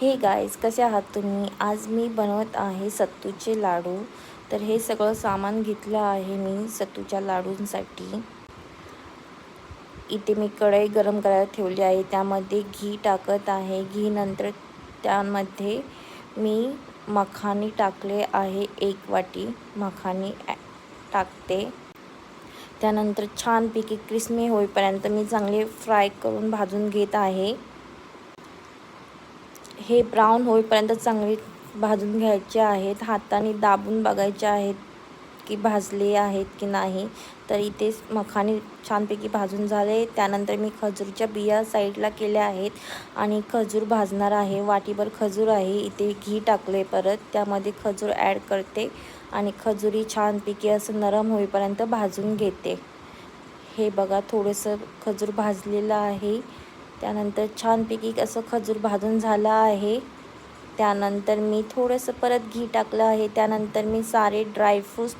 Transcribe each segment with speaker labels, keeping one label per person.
Speaker 1: हे गाईज, कसे आहात तुम्ही? आज मी बनवत आहे सत्तूचे लाडू. तर हे सगळं सामान घेतलं आहे मी सत्तूच्या लाडूंसाठी. इथे मी कढई गरम करायला ठेवली आहे, त्यामध्ये घी टाकत आहे. घी नंतर त्यामध्ये मी मखाने टाकले आहे, 1 वाटी मखाने टाकते. त्यानंतर छानपैकी क्रिस्पी होईपर्यंत मी चांगले फ्राय करून भाजून घेत आहे. हे ब्राऊन होईपर्यंत चांगले भाजून घ्यायचे आहेत. हाताने दाबून बघायचे आहेत की भाजले आहेत की नाही. तर इथे मखाने छानपैकी भाजून झाले. त्यानंतर मी खजूरच्या बिया साईडला केल्या आहेत आणि खजूर भाजणार आहे. वाटीभर खजूर आहे. इथे घी टाकले, परत त्यामध्ये खजूर ॲड करते आणि खजुरी छानपैकी असं नरम होईपर्यंत भाजून घेते. हे बघा, थोडंसं खजूर भाजलेलं आहे. त्यानंतर छानपैकी असं खजूर भाजून झालं आहे. त्यानंतर मी थोडंसं परत घी टाकलं आहे. त्यानंतर मी सारे ड्रायफ्रूट्स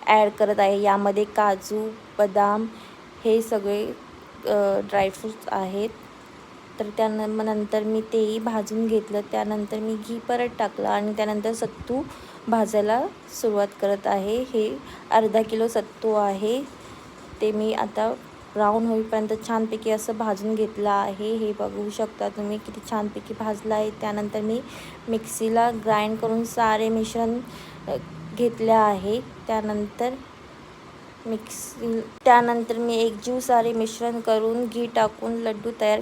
Speaker 1: ॲड करत आहे. यामध्ये काजू, बदाम हे सगळे ड्रायफ्रूट्स आहेत. तर त्यानंतर मी तेही भाजून घेतलं. त्यानंतर मी घी परत टाकलं आणि त्यानंतर सत्तू भाजायला सुरुवात करत आहे. हे अर्धा किलो सत्तू आहे. ते मी आता ब्राऊन होईपर्यंत छानपैकी असं भाजून घेतलं आहे. हे बघू शकता तुम्ही किती छानपैकी भाजलं आहे. त्यानंतर मी मिक्सीला ग्राइंड करून सारे मिश्रण घेतले आहे. त्यानंतर मी एकजीव सारे मिश्रण करून घी टाकून लड्डू तयार